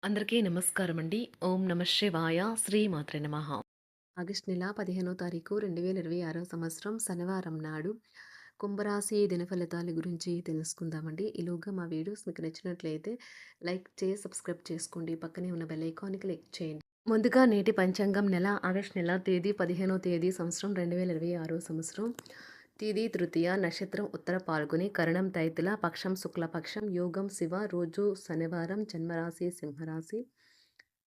అందరికీ నమస్కారం అండి. ఓం నమ శివాయ. శ్రీమాత్రే నమః. ఆగస్టు నెల 15వ తారీఖు 2026 సంవత్సరం శనివారం నాడు కుంభరాశి దినఫలితాల గురించి తెలుసుకుందామండి. ఈలోగా మా వీడియోస్ మీకు నచ్చినట్లయితే లైక్ చేసి సబ్స్క్రైబ్ చేసుకోండి. పక్కనే ఉన్న బెల్ ఐకాన్‌ని క్లిక్ చేయండి. ముందుగా నేటి పంచాంగం నెల ఆగస్టు నెల తేదీ 15వ తేదీ సంవత్సరం 2026 సంవత్సరం. తిథి తృతీయ, నక్షత్రం ఉత్తర పాల్గొని, కరణం తైతుల, పక్షం శుక్లపక్షం, యోగం శివ, రోజు శనివారం, జన్మరాశి సింహరాశి.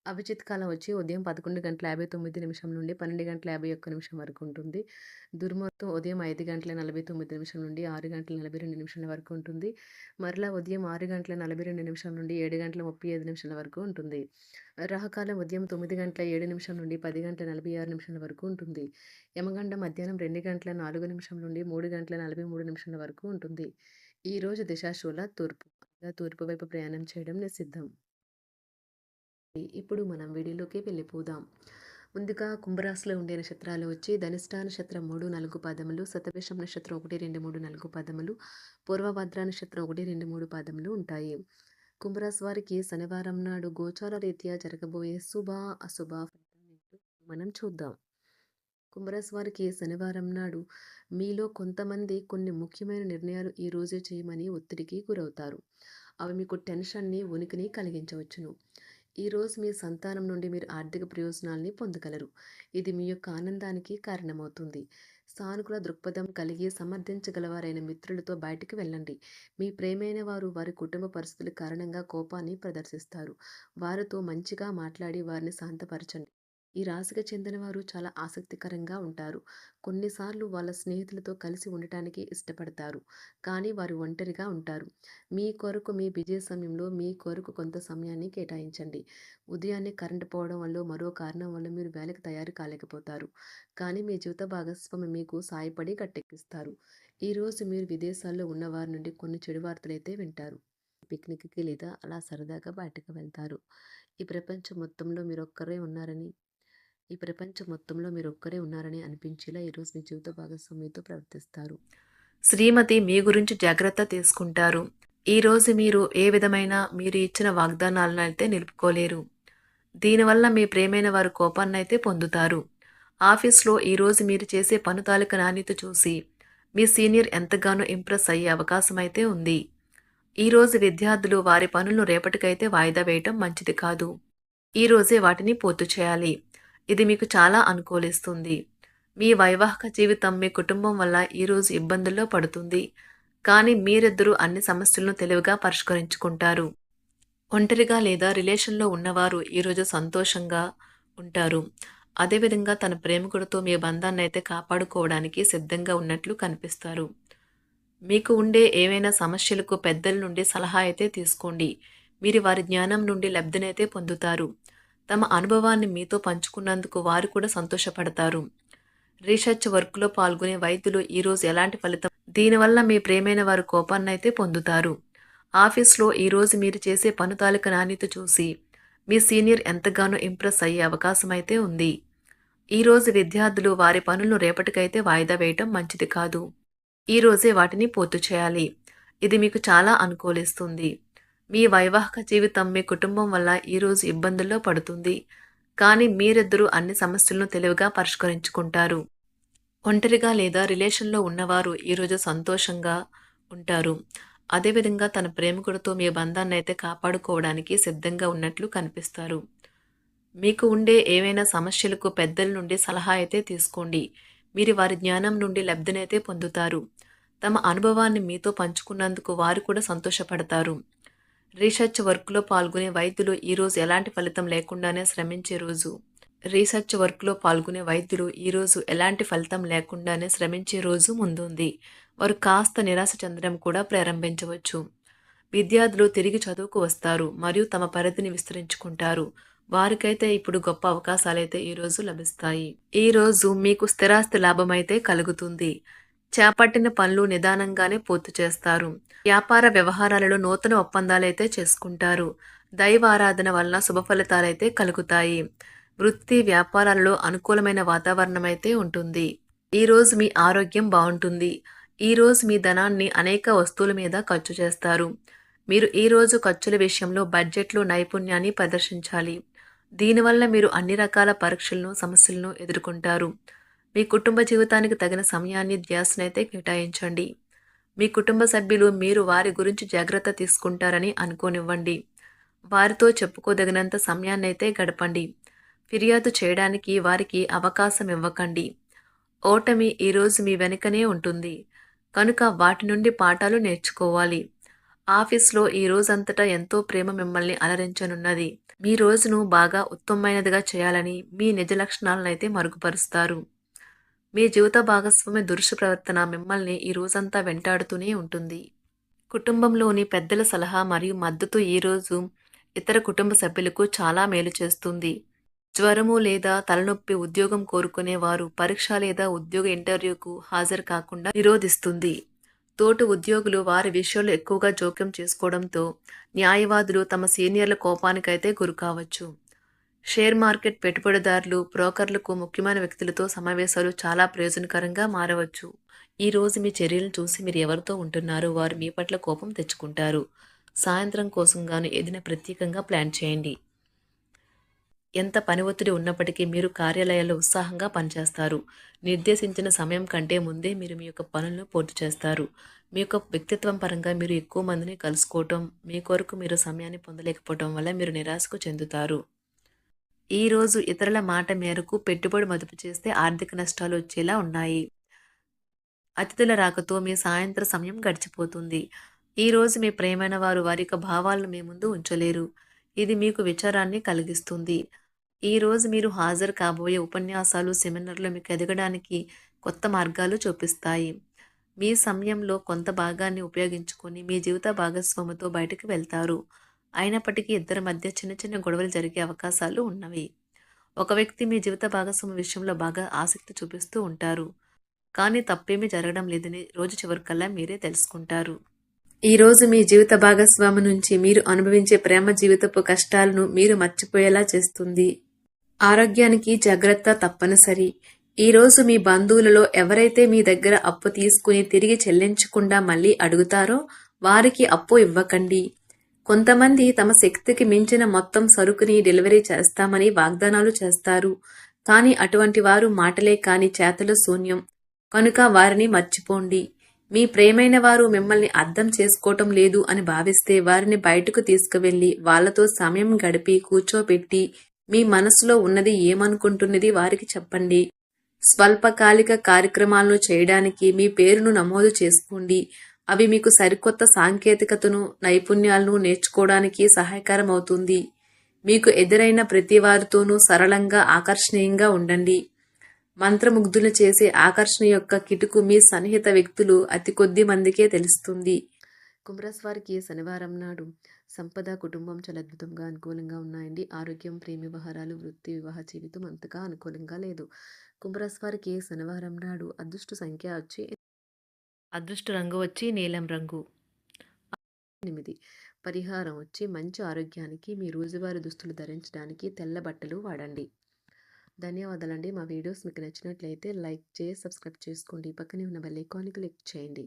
అభిజిత్ కాలం వచ్చి ఉదయం 11:59 నుండి 12:51 వరకు ఉంటుంది. దుర్ముహూర్తం ఉదయం 5:49 నుండి 6:42 వరకు ఉంటుంది. మరలా ఉదయం 6:42 నుండి 7:35 వరకు ఉంటుంది. రాహుకాలం ఉదయం 9:07 నుండి 10:46 వరకు ఉంటుంది. యమగండం మధ్యాహ్నం 2:04 నుండి 3:43 వరకు ఉంటుంది. ఈరోజు దిశాశూల తూర్పు, తూర్పు వైపు ప్రయాణం చేయడం నిషిద్ధం. ఇప్పుడు మనం వీడియోలోకి వెళ్ళిపోదాం. ముందుగా కుంభరాశిలో ఉండే నక్షత్రాలు వచ్చి ధనిష్ట నక్షత్రం 3, 4 పాదములు, శతభిషం నక్షత్రం 1, 2, 3, 4 పాదములు, పూర్వభద్ర నక్షత్రం 1, 2, 3 పాదములు ఉంటాయి. కుంభరాశి వారికి శనివారం నాడు గోచార రీత్యా జరగబోయే శుభ అశుభ ఫలితాలు మనం చూద్దాం. కుంభరాశి వారికి శనివారం నాడు మీలో కొంతమంది కొన్ని ముఖ్యమైన నిర్ణయాలు ఈ రోజే చేయమని ఒత్తిడికి గురవుతారు. అవి మీకు టెన్షన్ని, ఉనికిని కలిగించవచ్చును. ఈరోజు మీ సంతానం నుండి మీరు ఆర్థిక ప్రయోజనాల్ని పొందగలరు. ఇది మీ యొక్క ఆనందానికి కారణమవుతుంది. సానుకూల దృక్పథం కలిగి సమర్థించగలవారైన మిత్రులతో బయటికి వెళ్ళండి. మీ ప్రేమైన వారు వారి కుటుంబ పరిస్థితుల కారణంగా కోపాన్ని ప్రదర్శిస్తారు. వారితో మంచిగా మాట్లాడి వారిని శాంతపరచండి. ఈ రాశికి చెందిన వారు చాలా ఆసక్తికరంగా ఉంటారు. కొన్నిసార్లు వాళ్ళ స్నేహితులతో కలిసి ఉండటానికి ఇష్టపడతారు, కానీ వారు ఒంటరిగా ఉంటారు. మీ కొరకు మీ బిజీ సమయంలో మీ కొరకు కొంత సమయాన్ని కేటాయించండి. ఉదయాన్నే కరెంటు పోవడం వల్ల మరో కారణం వల్ల మీరు వేళకి తయారు కాలేకపోతారు, కానీ మీ జీవిత భాగస్వామి మీకు సాయపడి గట్టెక్కిస్తారు. ఈరోజు మీరు విదేశాల్లో ఉన్న వారి నుండి కొన్ని చెడు వార్తలైతే వింటారు. పిక్నిక్కి లేదా అలా సరదాగా బయటకు వెళ్తారు. ఈ ప్రపంచం మొత్తంలో మీరొక్కరే ఉన్నారని ఈ ప్రపంచం మొత్తంలో మీరొక్కరే ఉన్నారని అనిపించేలా ఈరోజు మీ జీవిత భాగస్వామితో ప్రవర్తిస్తారు. శ్రీమతి మీ గురించి జాగ్రత్త తీసుకుంటారు. ఈరోజు మీరు ఏ విధమైన మీరు ఇచ్చిన వాగ్దానాలను అయితే నిలుపుకోలేరు. దీనివల్ల మీ ప్రేమైన వారు కోపాన్నైతే పొందుతారు. ఆఫీస్లో ఈరోజు మీరు చేసే పను తాలూకా నాణ్యత చూసి మీ సీనియర్ ఎంతగానో ఇంప్రెస్ అయ్యే అవకాశం అయితే ఉంది. ఈరోజు విద్యార్థులు వారి పనులను రేపటికైతే వాయిదా వేయటం మంచిది కాదు. ఈరోజే వాటిని పూర్తి చేయాలి. ఇది మీకు చాలా అనుకూలిస్తుంది. మీ వైవాహిక జీవితం మీ కుటుంబం వల్ల ఈరోజు ఇబ్బందుల్లో పడుతుంది, కానీ మీరిద్దరూ అన్ని సమస్యలను తెలివిగా పరిష్కరించుకుంటారు. ఒంటరిగా లేదా రిలేషన్లో ఉన్నవారు ఈరోజు సంతోషంగా ఉంటారు. అదేవిధంగా తన ప్రేమికుడితో మీ బంధాన్ని అయితే కాపాడుకోవడానికి సిద్ధంగా ఉన్నట్లు కనిపిస్తారు. మీకు ఉండే ఏవైనా సమస్యలకు పెద్దల నుండి సలహా అయితే తీసుకోండి. మీరు వారి జ్ఞానం నుండి లబ్ధినైతే పొందుతారు. తమ అనుభవాన్ని మీతో పంచుకున్నందుకు వారు కూడా సంతోషపడతారు. రీసెర్చ్ వర్క్లో పాల్గొనే వైద్యులు ఈరోజు ఎలాంటి ఫలితం దీనివల్ల మీ ప్రేమైన వారు కోపాన్నైతే పొందుతారు. ఆఫీస్లో ఈరోజు మీరు చేసే పను తాలూకా నాణ్యత చూసి మీ సీనియర్ ఎంతగానో ఇంప్రెస్ అయ్యే అవకాశం అయితే ఉంది. ఈరోజు విద్యార్థులు వారి పనులను రేపటికైతే వాయిదా వేయటం మంచిది కాదు. ఈరోజే వాటిని పూర్తి చేయాలి. ఇది మీకు చాలా అనుకూలిస్తుంది. మీ వైవాహిక జీవితం మీ కుటుంబం వల్ల ఈరోజు ఇబ్బందుల్లో పడుతుంది, కానీ మీరిద్దరూ అన్ని సమస్యలను తెలివిగా పరిష్కరించుకుంటారు. ఒంటరిగా లేదా రిలేషన్లో ఉన్నవారు ఈరోజు సంతోషంగా ఉంటారు. అదేవిధంగా తన ప్రేమికుడితో మీ బంధాన్ని అయితే కాపాడుకోవడానికి సిద్ధంగా ఉన్నట్లు కనిపిస్తారు. మీకు ఉండే ఏవైనా సమస్యలకు పెద్దల నుండి సలహా అయితే తీసుకోండి. మీరు వారి జ్ఞానం నుండి లబ్ధినైతే పొందుతారు. తమ అనుభవాన్ని మీతో పంచుకున్నందుకు వారు కూడా సంతోషపడతారు. రీసెర్చ్ వర్క్లో పాల్గొనే వైద్యులు ఈరోజు ఎలాంటి ఫలితం లేకుండానే శ్రమించే రోజు. రీసెర్చ్ వర్క్లో పాల్గొనే వైద్యులు ఈరోజు ఎలాంటి ఫలితం లేకుండానే శ్రమించే రోజు ముందుంది. వారు కాస్త నిరాశ చెందడం కూడా ప్రారంభించవచ్చు. విద్యార్థులు తిరిగి చదువుకు వస్తారు మరియు తమ పరిధిని విస్తరించుకుంటారు. వారికైతే ఇప్పుడు గొప్ప అవకాశాలైతే ఈరోజు లభిస్తాయి. ఈరోజు మీకు స్థిరాస్తి లాభమైతే కలుగుతుంది. చేపట్టిన పనులు నిదానంగానే పూర్తి చేస్తారు. వ్యాపార వ్యవహారాలలో నూతన ఒప్పందాలైతే చేసుకుంటారు. దైవ ఆరాధన వలన శుభ ఫలితాలైతే కలుగుతాయి. వృత్తి వ్యాపారాలలో అనుకూలమైన వాతావరణం అయితే ఉంటుంది. ఈరోజు మీ ఆరోగ్యం బాగుంటుంది. ఈరోజు మీ ధనాన్ని అనేక వస్తువుల మీద ఖర్చు చేస్తారు. మీరు ఈరోజు ఖర్చుల విషయంలో బడ్జెట్లో నైపుణ్యాన్ని ప్రదర్శించాలి. దీనివల్ల మీరు అన్ని రకాల పరీక్షలను, సమస్యలను ఎదుర్కొంటారు. మీ కుటుంబ జీవితానికి తగిన సమయాన్ని, ధ్యాసనైతే కేటాయించండి. మీ కుటుంబ సభ్యులు మీరు వారి గురించి జాగ్రత్త తీసుకుంటారని అనుకోనివ్వండి. వారితో చెప్పుకోదగినంత సమయాన్నైతే గడపండి. ఫిర్యాదు చేయడానికి వారికి అవకాశం ఇవ్వకండి. ఓటమి ఈరోజు మీ వెనుకనే ఉంటుంది. కనుక వాటి నుండి పాఠాలు నేర్చుకోవాలి. ఆఫీస్‌లో ఈ రోజంతటా ఎంతో ప్రేమ మిమ్మల్ని అలరించనున్నది. మీ రోజును బాగా ఉత్తమమైనదిగా చేయాలని మీ నిజ లక్షణాలనైతే మరుగుపరుస్తారు. మీ జీవిత భాగస్వామి దురుసు ప్రవర్తన మిమ్మల్ని ఈ రోజంతా వెంటాడుతూనే ఉంటుంది. కుటుంబంలోని పెద్దల సలహా మరియు మద్దతు ఈరోజు ఇతర కుటుంబ సభ్యులకు చాలా మేలు చేస్తుంది. జ్వరము లేదా తలనొప్పి ఉద్యోగం కోరుకునేవారు పరీక్ష లేదా ఉద్యోగ ఇంటర్వ్యూకు హాజరు కాకుండా నిరోధిస్తుంది. తోటి ఉద్యోగులు వారి విషయాల్లో ఎక్కువగా జోక్యం చేసుకోవడంతో న్యాయవాదులు తమ సీనియర్ల కోపానికైతే గురికావచ్చు. షేర్ మార్కెట్ పెట్టుబడిదారులు, బ్రోకర్లకు ముఖ్యమైన వ్యక్తులతో సమావేశాలు చాలా ప్రయోజనకరంగా మారవచ్చు. ఈ రోజు మీ చర్యలను చూసి మీరు ఎవరితో ఉంటున్నారో వారు మీ పట్ల కోపం తెచ్చుకుంటారు. సాయంత్రం కోసం గాను ఏదైనా ప్రత్యేకంగా ప్లాన్ చేయండి. ఎంత పని ఒత్తిడి ఉన్నప్పటికీ మీరు కార్యాలయాల్లో ఉత్సాహంగా పనిచేస్తారు. నిర్దేశించిన సమయం కంటే ముందే మీరు మీ యొక్క పనులను పూర్తి చేస్తారు. మీ యొక్క వ్యక్తిత్వం పరంగా మీరు ఎక్కువ మందిని కలుసుకోవటం, మీ కొరకు మీరు సమయాన్ని పొందలేకపోవటం వల్ల మీరు నిరాశకు చెందుతారు. ఈరోజు ఇతరుల మాట మేరకు పెట్టుబడి మదుపు చేస్తే ఆర్థిక నష్టాలు వచ్చేలా ఉన్నాయి. అతిథుల రాకతో మీ సాయంత్ర సమయం గడిచిపోతుంది. ఈరోజు మీ ప్రియమైన వారు వారి యొక్క భావాలను మీ ముందు ఉంచలేరు. ఇది మీకు విచారాన్ని కలిగిస్తుంది. ఈరోజు మీరు హాజరు కాబోయే ఉపన్యాసాలు, సెమినార్లు మీకు ఎదగడానికి కొత్త మార్గాలు చూపిస్తాయి. మీ సమయంలో కొంత భాగాన్ని ఉపయోగించుకొని మీ జీవిత భాగస్వామితో బయటకు వెళ్తారు. అయినప్పటికీ ఇద్దరి మధ్య చిన్న చిన్న గొడవలు జరిగే అవకాశాలు ఉన్నవి. ఒక వ్యక్తి మీ జీవిత భాగస్వామి విషయంలో బాగా ఆసక్తి చూపిస్తూ ఉంటారు. కానీ తప్పేమీ జరగడం లేదని రోజు చివరికల్లా మీరే తెలుసుకుంటారు. ఈరోజు మీ జీవిత భాగస్వామి నుంచి మీరు అనుభవించే ప్రేమ జీవితపు కష్టాలను మీరు మర్చిపోయేలా చేస్తుంది. ఆరోగ్యానికి జాగ్రత్త తప్పనిసరి. ఈరోజు మీ బంధువులలో ఎవరైతే మీ దగ్గర అప్పు తీసుకుని తిరిగి చెల్లించకుండా మళ్ళీ అడుగుతారో వారికి అప్పు ఇవ్వకండి. కొంతమంది తమ శక్తికి మించిన మొత్తం సరుకుని డెలివరీ చేస్తామని వాగ్దానాలు చేస్తారు. కానీ అటువంటి వారు మాటలే కాని చేతలు శూన్యం. కనుక వారిని మర్చిపోండి. మీ ప్రియమైన వారు మిమ్మల్ని అర్థం చేసుకోవటం లేదు అని భావిస్తే వారిని బయటకు తీసుకువెళ్ళి వాళ్లతో సమయం గడిపి కూర్చోబెట్టి మీ మనసులో ఉన్నది ఏమనుకుంటున్నది వారికి చెప్పండి. స్వల్పకాలిక కార్యక్రమాలను చేయడానికి మీ పేరును నమోదు చేసుకోండి. అవి మీకు సరికొత్త సాంకేతికతను, నైపుణ్యాలను నేర్చుకోవడానికి సహాయకరం అవుతుంది. మీకు ఎదురైన ప్రతి వారితోనూ సరళంగా, ఆకర్షణీయంగా ఉండండి. మంత్రముగ్ధులు చేసే ఆకర్షణ యొక్క కిటుకు మీ సన్నిహిత వ్యక్తులు అతి కొద్ది మందికే తెలుస్తుంది. కుంభరాశి వారికి శనివారం నాడు సంపద, కుటుంబం చాలా అద్భుతంగా అనుకూలంగా ఉన్నాయండి. ఆరోగ్యం, ప్రేమ వ్యవహారాలు, వృత్తి, వివాహ జీవితం అంతగా అనుకూలంగా లేదు. కుంభరాశి వారికి శనివారం నాడు అదృష్ట రంగు వచ్చి నీలం రంగు. 8 పరిహారం వచ్చి మంచి ఆరోగ్యానికి మీ రోజువారీ దుస్తులు ధరించడానికి తెల్ల బట్టలు వాడండి. ధన్యవాదాలండి. మా వీడియోస్ మీకు నచ్చినట్లయితే లైక్ చేసి సబ్స్క్రైబ్ చేసుకోండి. పక్కనే ఉన్న బెల్ ఐకాన్‌ని క్లిక్ చేయండి.